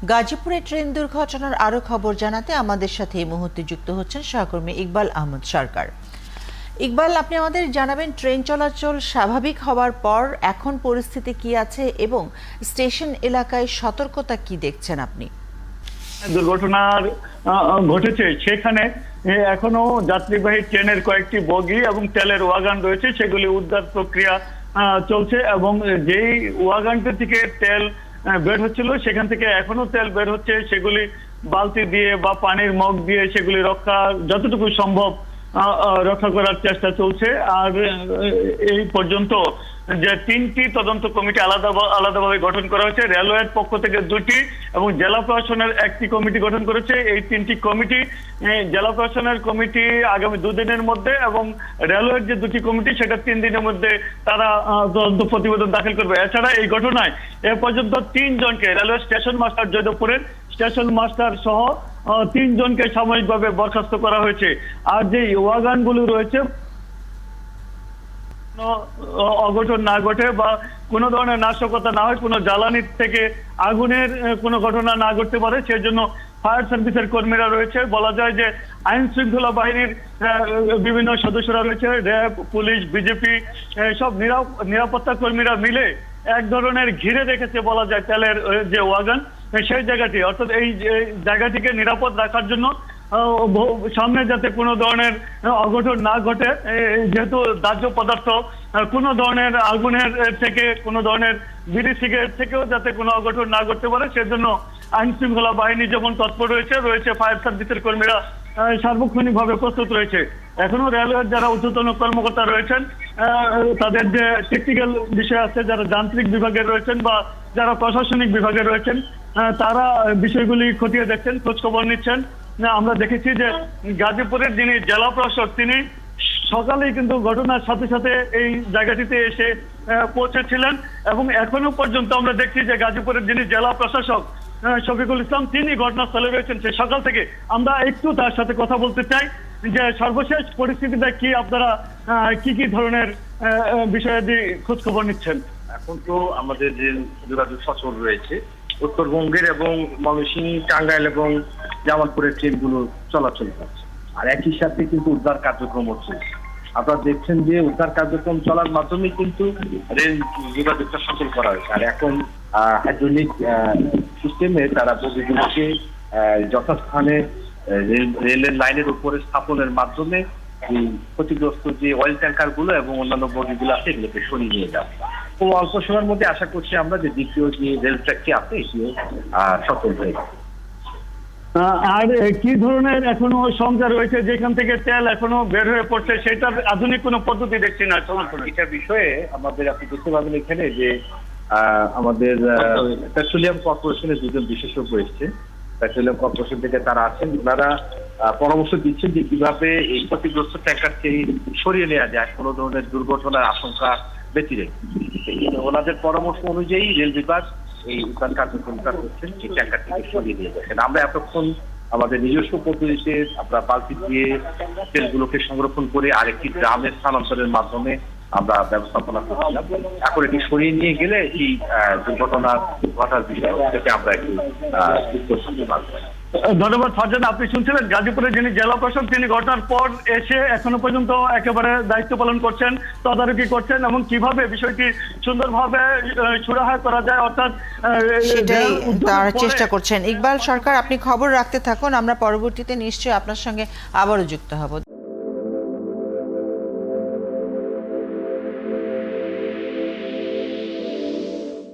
গাজীপুরে ট্রেন দুর্ঘটনার আরও খবর জানাতে আমাদের সাথে এই মুহূর্তে যুক্ত হচ্ছেন সহকর্মী ইকবাল আহমদ সরকার। ইকবাল, আপনি আমাদের জানাবেন ট্রেন চলাচল স্বাভাবিক হওয়ার পর এখন পরিস্থিতি কি আছে এবং স্টেশন এলাকায় সতর্কতা কি দেখছেন আপনি? দুর্ঘটনার ঘটেছে সেখানে এখনো যাত্রীবাহী ট্রেনের কয়েকটি বগি এবং তেলের ওয়াগান রয়েছে, সেগুলি উদ্ধার প্রক্রিয়া চলছে এবং যেই ওয়াগানটা থেকে তেল বের হচ্ছিল সেখান থেকে এখনো তেল বের হচ্ছে, সেগুলি বালতি দিয়ে বা পানির মগ দিয়ে সেগুলি রক্ষা যতটুকু সম্ভব রক্ষা করার চেষ্টা চলছে। আর এই পর্যন্ত যে 3টি তদন্ত কমিটি আলাদাভাবে গঠন করা হয়েছে, রেলওয়ের পক্ষ থেকে 2টি এবং জেলা প্রশাসনের 1টি কমিটি গঠন করেছে। এই 3টি কমিটি, জেলা প্রশাসনের কমিটি আগামী 2 দিনের মধ্যে এবং রেলওয়ের যে 2টি কমিটি সেটা 3 দিনের মধ্যে তারা তদন্ত প্রতিবেদন দাখিল করবে। এছাড়া এই ঘটনায় এ পর্যন্ত 3 জনকে রেলওয়ে স্টেশন মাস্টার জয়দেবপুরের স্টেশন মাস্টার সহ 3 জনকে সাময়িকভাবে বরখাস্ত করা হয়েছে। আর যে ওয়াগানগুলো রয়েছে অঘটন না ঘটে বা কোনো ধরনের নাশকতা না হয়, কোনো জ্বালানি থেকে আগুনের কোনো ঘটনা না ঘটতে পারে সেজন্য ফায়ার সার্ভিসের কর্মীরা রয়েছে। বলা যায় যে আইন শৃঙ্খলা বাহিনীর বিভিন্ন সদস্যরা রয়েছে, র্যাব, পুলিশ, বিজেপি সব নিরাপত্তা কর্মীরা মিলে এক ধরনের ঘিরে রেখেছে বলা যায় তেলের যে ওয়াগান সেই জায়গাটি, অর্থাৎ এই জায়গাটিকে নিরাপদ রাখার জন্য সামনে যাতে কোনো ধরনের অঘটন না ঘটে, যেহেতু দাহ্য পদার্থ কোনো ধরনের আগুনের থেকে কোনো ধরনের বিড়ি সিগারেট থেকেও যাতে কোনো অঘটন না ঘটতে পারে সেজন্য আইন শৃঙ্খলা বাহিনী যেমন তৎপর রয়েছে ফায়ার সার্ভিসের কর্মীরা সার্বক্ষণিকভাবে প্রস্তুত রয়েছে। এখনো রেলওয়ের যারা ঊর্ধ্বতন কর্মকর্তা রয়েছেন তাদের যে টেকনিক্যাল বিষয় আছে, যারা যান্ত্রিক বিভাগে রয়েছেন বা যারা প্রশাসনিক বিভাগে রয়েছেন তারা বিষয়গুলি খতিয়ে দেখছেন, খোঁজ খবর নিচ্ছেন। আমরা দেখেছি যে গাজীপুরের যিনি জেলা প্রশাসক তিনি সকালেই কিন্তু ঘটনার সাথে সাথে এই জায়গাটিতে এসে পৌঁছেছিলেন এবং এখনো পর্যন্ত আমরা দেখছি যে গাজীপুরের যিনি জেলা প্রশাসক শফিকুল ইসলাম তিনি ঘটনাস্থলে রয়েছেন সে সকাল থেকে। আমরা একটু তার সাথে কথা বলতে চাই যে সর্বশেষ পরিস্থিতিটা কি, আপনারা কি কি ধরনের বিষয়াদি খোঁজ খবর নিচ্ছেন? এখন তো আমাদের যে যোগাযোগ সচল রয়েছে, উত্তরবঙ্গের এবং ময়মনসিংহ, টাঙ্গাইল এবং জামালপুরের ট্রেনগুলো চলাচল করছে, আর একই সাথে কিন্তু উদ্ধার কার্যক্রম হচ্ছে। আপনারা দেখছেন যে উদ্ধার কার্যক্রম চলার মাধ্যমে কিন্তু রেল যোগাযোগটা সচল করা হয়েছে। আর এখন হাইড্রোলিক সিস্টেমে তারা বগিগুলোকে যথাস্থানে রেলের লাইনের উপরে স্থাপনের মাধ্যমে এই ক্ষতিগ্রস্ত যে অয়েল ট্যাঙ্কার গুলো এবং অন্যান্য বগিগুলো আছে এগুলোকে সরিয়ে নিয়ে যাবে। খুব অল্প সময়ের মধ্যে আশা করছি আমরা যে দ্বিতীয় যে রেল ট্র্যাকটি আছে এটিও সফল হয়ে যাবে। আর কি ধরনের এখনো সংখ্যা রয়েছে যেখান থেকে তেল এখনো বের হয়ে পড়ছে, সেটার আধুনিক কোনো পদ্ধতি দেখছি না? এটা বিষয়ে আমাদের আপনি দেখতে পাবেন এখানে যে আমাদের পেট্রোলিয়াম কর্পোরেশনের 2জন বিশেষজ্ঞ এসছে, পেট্রোলিয়াম কর্পোরেশন থেকে তারা আছেন, ওনারা পরামর্শ দিচ্ছেন যে কিভাবে এই ক্ষতিগ্রস্ত ট্যাঙ্কারকে সরিয়ে নেওয়া যায় কোনো ধরনের দুর্ঘটনার আশঙ্কা বেঁচে রেখে। ওনাদের পরামর্শ অনুযায়ী রেল বিভাগ এই উদ্ধার কার্যক্রমটা করছেন, এই ট্যাঙ্কারটিকে সরিয়ে নিয়ে যাচ্ছেন। আমরা এতক্ষণ আমাদের নিজস্ব পদ্ধতিতে আমরা বালতি দিয়ে তেলগুলোকে সংরক্ষণ করে আরেকটি ড্রামে স্থানান্তরের মাধ্যমে আমরা ব্যবস্থাপনা করছিলাম। এখন এটি সরিয়ে নিয়ে গেলে এই দুর্ঘটনা ঘটার বিষয় থেকে আমরা একটু উত্তর শুনতে পারবো। ধন্যবাদ ফারজান। আপনি শুনছিলেন গাজীপুরের যিনি জেলা প্রশাসক, তিনি ঘটনার পর এসে এখনো পর্যন্ত একেবারে দায়িত্ব পালন করছেন, তদারকি করছেন এবং কিভাবে বিষয়টি সুন্দরভাবে সুরাহা করা যায় অর্থাৎ সেটাই তার চেষ্টা করছেন। ইকবাল সরকার, আপনি খবর রাখতে থাকুন, আমরা পরবর্তীতে নিশ্চয়ই আপনার সঙ্গে আবারও যুক্ত হব।